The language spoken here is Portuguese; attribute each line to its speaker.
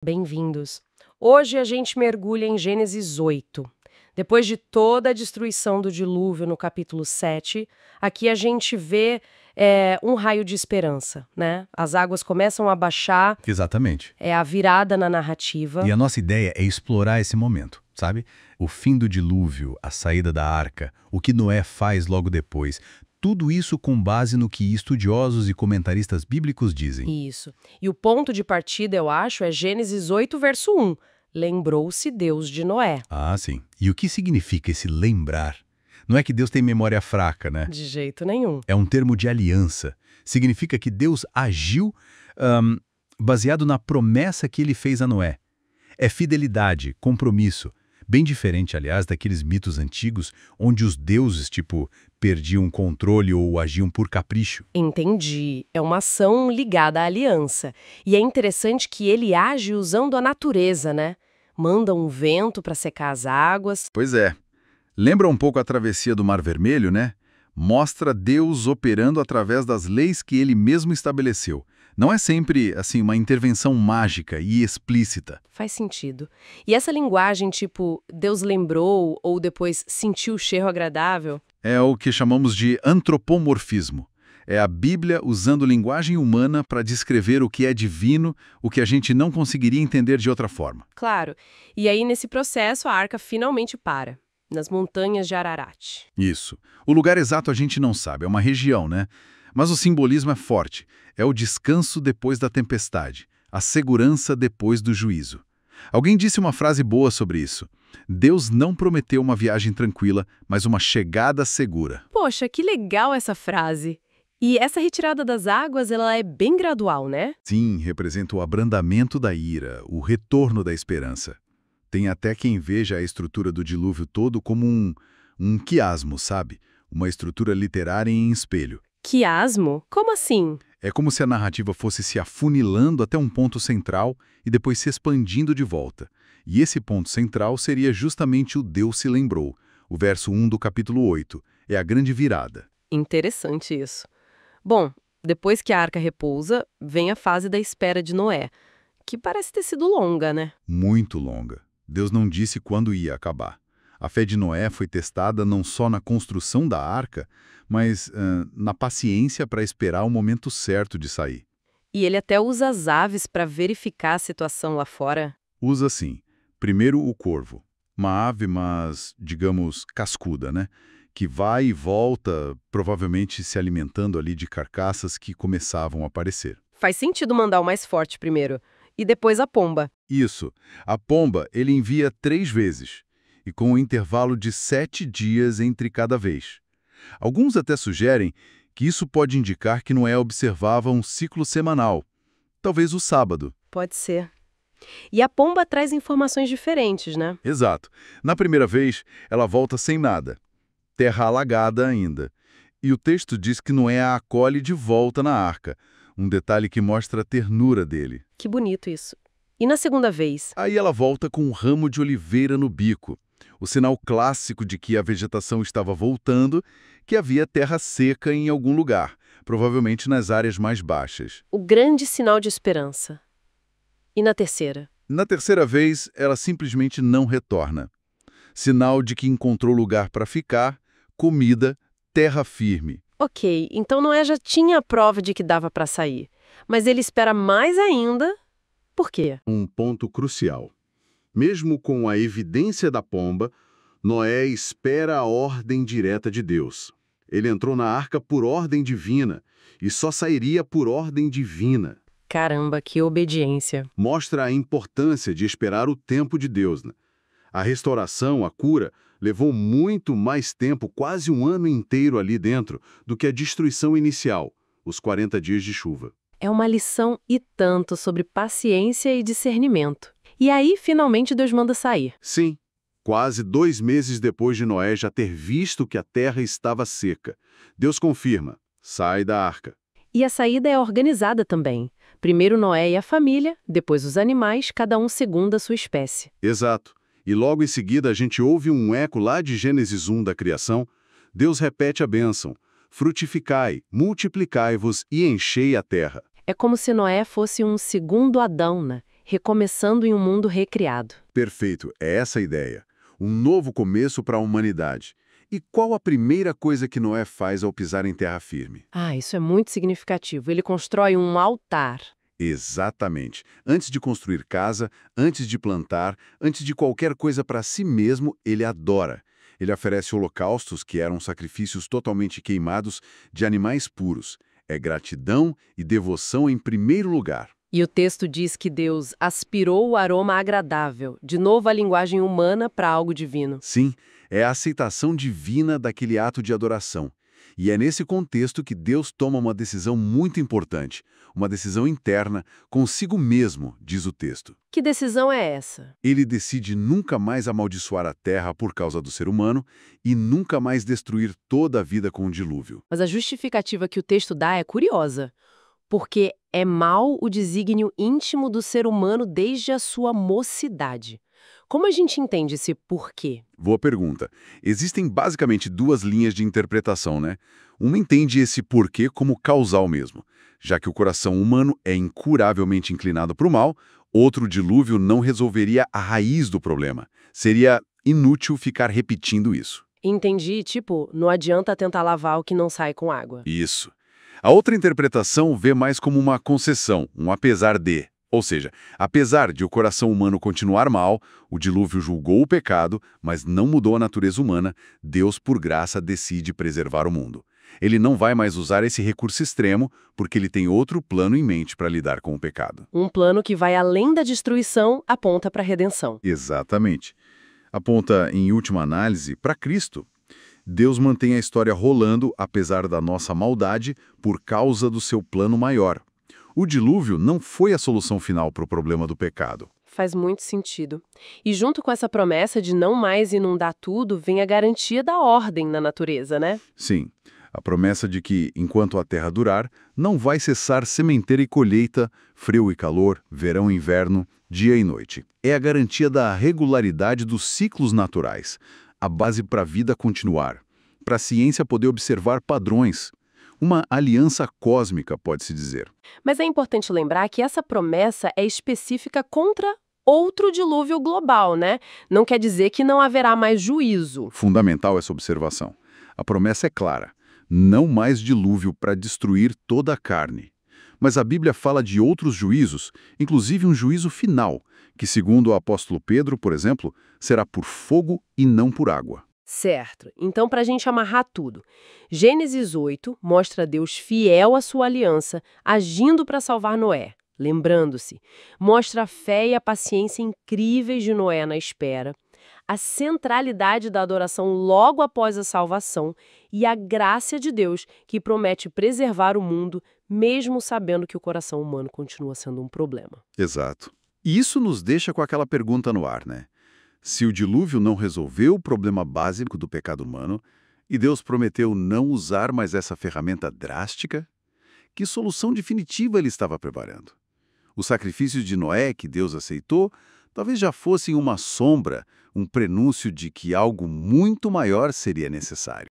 Speaker 1: Bem-vindos. Hoje a gente mergulha em Gênesis 8. Depois de toda a destruição do dilúvio no capítulo 7, aqui a gente vê um raio de esperança, né? As águas começam a baixar,
Speaker 2: Exatamente.
Speaker 1: é a virada na narrativa.
Speaker 2: E a nossa ideia é explorar esse momento, sabe? O fim do dilúvio, a saída da arca, o que Noé faz logo depois. Tudo isso com base no que estudiosos e comentaristas bíblicos dizem.
Speaker 1: Isso. E o ponto de partida, eu acho, é Gênesis 8, verso 1. Lembrou-se Deus de Noé.
Speaker 2: Ah, sim. E o que significa esse lembrar? Não é que Deus tem memória fraca, né?
Speaker 1: De jeito nenhum.
Speaker 2: É um termo de aliança. Significa que Deus agiu baseado na promessa que ele fez a Noé. É fidelidade, compromisso. Bem diferente, aliás, daqueles mitos antigos onde os deuses, perdiam o controle ou agiam por capricho.
Speaker 1: Entendi. É uma ação ligada à aliança. E é interessante que ele age usando a natureza, né? Manda um vento para secar as águas.
Speaker 3: Pois é. Lembra um pouco a travessia do Mar Vermelho, né? Mostra Deus operando através das leis que ele mesmo estabeleceu. Não é sempre, assim, uma intervenção mágica e explícita.
Speaker 1: Faz sentido. E essa linguagem tipo Deus lembrou ou depois sentiu o cheiro agradável?
Speaker 3: É o que chamamos de antropomorfismo. É a Bíblia usando linguagem humana para descrever o que é divino, o que a gente não conseguiria entender de outra forma.
Speaker 1: Claro. E aí, nesse processo, a arca finalmente para, nas montanhas de Ararat.
Speaker 3: Isso. O lugar exato a gente não sabe, é uma região, né? Mas o simbolismo é forte. É o descanso depois da tempestade, a segurança depois do juízo. Alguém disse uma frase boa sobre isso. Deus não prometeu uma viagem tranquila, mas uma chegada segura.
Speaker 1: Poxa, que legal essa frase! E essa retirada das águas, ela é bem gradual, né?
Speaker 3: Sim, representa o abrandamento da ira, o retorno da esperança. Tem até quem veja a estrutura do dilúvio todo como um quiasmo, sabe? Uma estrutura literária em espelho.
Speaker 1: Quiasmo? Como assim?
Speaker 3: É como se a narrativa fosse se afunilando até um ponto central e depois se expandindo de volta. E esse ponto central seria justamente o Deus se lembrou. O verso 1 do capítulo 8. É a grande virada.
Speaker 1: Interessante isso. Bom, depois que a arca repousa, vem a fase da espera de Noé, que parece ter sido longa, né?
Speaker 3: Muito longa. Deus não disse quando ia acabar. A fé de Noé foi testada não só na construção da arca, mas na paciência para esperar o momento certo de sair.
Speaker 1: E ele até usa as aves para verificar a situação lá fora.
Speaker 3: Usa assim, primeiro o corvo, uma ave, mas, digamos, cascuda, né? Que vai e volta, provavelmente se alimentando ali de carcaças que começavam a aparecer.
Speaker 1: Faz sentido mandar o mais forte primeiro, e depois a pomba.
Speaker 3: Isso. A pomba ele envia 3 vezes, e com um intervalo de 7 dias entre cada vez. Alguns até sugerem que isso pode indicar que Noé observava um ciclo semanal, talvez o sábado.
Speaker 1: Pode ser. E a pomba traz informações diferentes, né?
Speaker 3: Exato. Na primeira vez, ela volta sem nada, terra alagada ainda. E o texto diz que Noé a acolhe de volta na arca, um detalhe que mostra a ternura dele.
Speaker 1: Que bonito isso. E na segunda vez?
Speaker 3: Aí ela volta com um ramo de oliveira no bico, o sinal clássico de que a vegetação estava voltando, que havia terra seca em algum lugar, provavelmente nas áreas mais baixas.
Speaker 1: O grande sinal de esperança. E na terceira?
Speaker 3: Na terceira vez, ela simplesmente não retorna. Sinal de que encontrou lugar para ficar, comida, terra firme.
Speaker 1: Ok, então Noé já tinha a prova de que dava para sair. Mas ele espera mais ainda. Por quê?
Speaker 4: Um ponto crucial. Mesmo com a evidência da pomba, Noé espera a ordem direta de Deus. Ele entrou na arca por ordem divina e só sairia por ordem divina.
Speaker 1: Caramba, que obediência.
Speaker 4: Mostra a importância de esperar o tempo de Deus, né? A restauração, a cura, levou muito mais tempo, quase um ano inteiro ali dentro, do que a destruição inicial, os 40 dias de chuva.
Speaker 1: É uma lição e tanto sobre paciência e discernimento. E aí, finalmente, Deus manda sair.
Speaker 4: Sim, quase 2 meses depois de Noé já ter visto que a terra estava seca. Deus confirma, sai da arca.
Speaker 1: E a saída é organizada também. Primeiro Noé e a família, depois os animais, cada um segundo a sua espécie.
Speaker 4: Exato. E logo em seguida a gente ouve um eco lá de Gênesis 1 da criação. Deus repete a bênção. Frutificai, multiplicai-vos e enchei a terra.
Speaker 1: É como se Noé fosse um segundo Adão, né? recomeçando em um mundo recriado.
Speaker 4: Perfeito, é essa a ideia. Um novo começo para a humanidade. E qual a primeira coisa que Noé faz ao pisar em terra firme?
Speaker 1: Ah, isso é muito significativo. Ele constrói um altar.
Speaker 4: Exatamente. Antes de construir casa, antes de plantar, antes de qualquer coisa para si mesmo, ele adora. Ele oferece holocaustos, que eram sacrifícios totalmente queimados de animais puros. É gratidão e devoção em primeiro lugar.
Speaker 1: E o texto diz que Deus aspirou o aroma agradável, de novo a linguagem humana para algo divino.
Speaker 4: Sim, é a aceitação divina daquele ato de adoração. E é nesse contexto que Deus toma uma decisão muito importante, uma decisão interna, consigo mesmo, diz o texto.
Speaker 1: Que decisão é essa?
Speaker 4: Ele decide nunca mais amaldiçoar a terra por causa do ser humano e nunca mais destruir toda a vida com o dilúvio.
Speaker 1: Mas a justificativa que o texto dá é curiosa, porque é mau o desígnio íntimo do ser humano desde a sua mocidade. Como a gente entende esse porquê?
Speaker 4: Boa pergunta. Existem basicamente duas linhas de interpretação, né? Uma entende esse porquê como causal mesmo. Já que o coração humano é incuravelmente inclinado para o mal, outro dilúvio não resolveria a raiz do problema. Seria inútil ficar repetindo isso.
Speaker 1: Entendi, tipo, não adianta tentar lavar o que não sai com água.
Speaker 4: Isso. A outra interpretação vê mais como uma concessão, um apesar de. Ou seja, apesar de o coração humano continuar mal, o dilúvio julgou o pecado, mas não mudou a natureza humana, Deus, por graça, decide preservar o mundo. Ele não vai mais usar esse recurso extremo, porque ele tem outro plano em mente para lidar com o pecado.
Speaker 1: Um plano que vai além da destruição, aponta para a redenção.
Speaker 4: Exatamente. Aponta, em última análise, para Cristo. Deus mantém a história rolando, apesar da nossa maldade, por causa do seu plano maior. O dilúvio não foi a solução final para o problema do pecado.
Speaker 1: Faz muito sentido. E junto com essa promessa de não mais inundar tudo, vem a garantia da ordem na natureza, né?
Speaker 4: Sim, a promessa de que, enquanto a terra durar, não vai cessar sementeira e colheita, frio e calor, verão e inverno, dia e noite. É a garantia da regularidade dos ciclos naturais, a base para a vida continuar, para a ciência poder observar padrões. Uma aliança cósmica, pode-se dizer.
Speaker 1: Mas é importante lembrar que essa promessa é específica contra outro dilúvio global, né? Não quer dizer que não haverá mais juízo.
Speaker 4: Fundamental essa observação. A promessa é clara. Não mais dilúvio para destruir toda a carne. Mas a Bíblia fala de outros juízos, inclusive um juízo final, que, segundo o apóstolo Pedro, por exemplo, será por fogo e não por água.
Speaker 1: Certo. Então, para a gente amarrar tudo, Gênesis 8 mostra Deus fiel à sua aliança, agindo para salvar Noé. Lembrando-se, mostra a fé e a paciência incríveis de Noé na espera, a centralidade da adoração logo após a salvação e a graça de Deus que promete preservar o mundo, mesmo sabendo que o coração humano continua sendo um problema.
Speaker 4: Exato. E isso nos deixa com aquela pergunta no ar, né? Se o dilúvio não resolveu o problema básico do pecado humano e Deus prometeu não usar mais essa ferramenta drástica, que solução definitiva ele estava preparando? Os sacrifícios de Noé que Deus aceitou talvez já fossem uma sombra, um prenúncio de que algo muito maior seria necessário.